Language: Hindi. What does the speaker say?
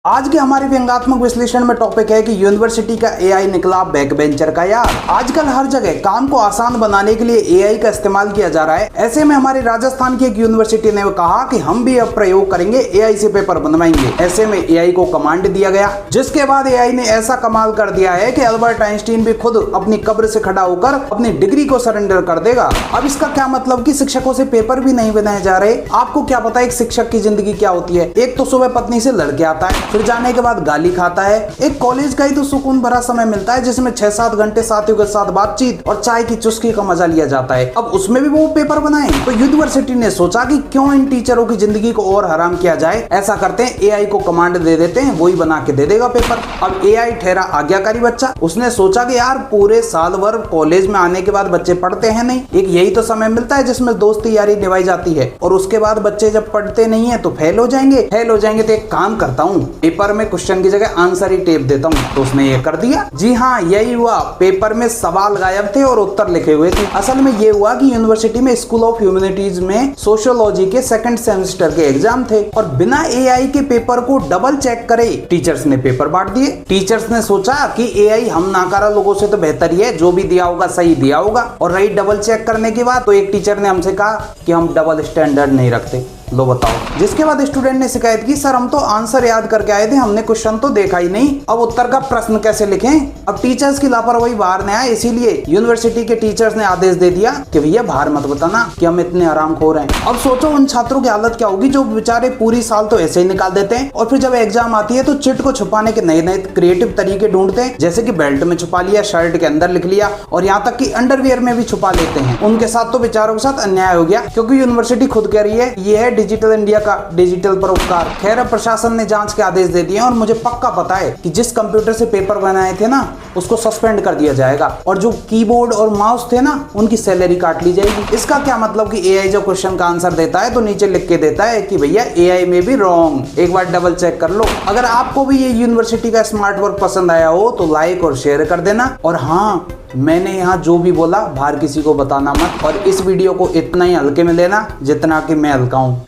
आज के हमारे व्यंग्यात्मक विश्लेषण में टॉपिक है कि यूनिवर्सिटी का एआई निकला बैक बेंचर का यार। आजकल हर जगह काम को आसान बनाने के लिए एआई का इस्तेमाल किया जा रहा है। ऐसे में हमारे राजस्थान की एक यूनिवर्सिटी ने कहा कि हम भी अब प्रयोग करेंगे, एआई से पेपर बनवाएंगे। ऐसे में एआई को कमांड दिया गया, जिसके बाद एआई ने ऐसा कमाल कर दिया है कि अल्बर्ट आइंस्टीन भी खुद अपनी कब्र से खड़ा होकर अपनी डिग्री को सरेंडर कर देगा। अब इसका क्या मतलब कि शिक्षकों से पेपर भी नहीं बनाए जा रहे। आपको क्या पता एक शिक्षक की जिंदगी क्या होती है। एक तो सुबह पत्नी से लड़के आता है, फिर जाने के बाद गाली खाता है। एक कॉलेज का ही तो सुकून भरा समय मिलता है जिसमें 6-7 घंटे साथियों के साथ बातचीत और चाय की चुस्की का मजा लिया जाता है। अब उसमें भी वो पेपर बनाए। तो यूनिवर्सिटी ने सोचा कि क्यों इन टीचरों की जिंदगी को और हराम किया जाए। ऐसा करते हैं, एआई को कमांड दे देते हैं, वही बना के दे देगा पेपर। अब एआई ठहरा आज्ञाकारी बच्चा। उसने सोचा कि यार पूरे साल भर कॉलेज में आने के बाद बच्चे पढ़ते हैं नहीं, एक यही तो समय मिलता है जिसमें दोस्ती यारी निभाई जाती है। और उसके बाद बच्चे जब पढ़ते नहीं है तो फेल हो जाएंगे तो एक काम करता हूँ, पेपर में क्वेश्चन की जगह आंसर ही टेप देता हूँ। तो उसने ये कर दिया। जी हाँ, यही हुआ। पेपर में सवाल गायब थे और उत्तर लिखे हुए थे। असल में ये हुआ कि यूनिवर्सिटी में स्कूल ऑफ ह्यूमैनिटीज में सोशियोलॉजी के सेकंड सेमेस्टर के एग्जाम थे और बिना एआई के पेपर को डबल चेक करे टीचर्स ने पेपर बांट दिए। टीचर्स ने सोचा कि एआई हम नाकारा लोगों से तो बेहतर ही है, जो भी दिया होगा सही दिया होगा। और रही डबल चेक करने की बात, तो एक टीचर ने हमसे कहा कि हम डबल स्टैंडर्ड नहीं रखते। लो बताओ। जिसके बाद स्टूडेंट ने शिकायत की, सर हम तो आंसर याद करके आए थे, हमने क्वेश्चन तो देखा ही नहीं, अब उत्तर का प्रश्न कैसे लिखें। अब टीचर्स की लापरवाही बाहर नहीं आए, इसीलिए यूनिवर्सिटी के टीचर्स ने आदेश दे दिया कि भैया बाहर मत बताना कि हम इतने आरामखोर हैं। अब सोचो उन छात्रों की हालत क्या होगी जो बेचारे पूरी साल तो ऐसे ही निकाल देते हैं और फिर जब एग्जाम आती है तो चिट को छुपाने के नए नए क्रिएटिव तरीके ढूंढते हैं, जैसे कि बेल्ट में छुपा लिया, शर्ट के अंदर लिख लिया और यहाँ तक कि अंडरवियर में भी छुपा लेते हैं। उनके साथ तो बेचारों के साथ अन्याय हो गया, क्योंकि यूनिवर्सिटी खुद कह रही है ये है डिजिटल इंडिया का डिजिटल परोपकार। खैर प्रशासन ने जांच के आदेश दे दिए और मुझे पक्का पता है कि जिस कंप्यूटर से पेपर बनाए थे ना उसको सस्पेंड कर दिया जाएगा और जो कीबोर्ड और माउस थे ना उनकी सैलरी काट ली जाएगी। इसका क्या मतलब कि एआई जो क्वेश्चन का आंसर देता है तो नीचे लिख के देता है कि भैया एआई में भी रॉन्ग, एक बार डबल चेक कर लो। अगर आपको भी ये यूनिवर्सिटी का स्मार्ट वर्क पसंद आया हो तो लाइक और शेयर कर देना। और हाँ, मैंने यहाँ जो भी बोला बाहर किसी को बताना मत और इस वीडियो को इतना ही हल्के में लेना जितना कि मैं हल्का हूँ।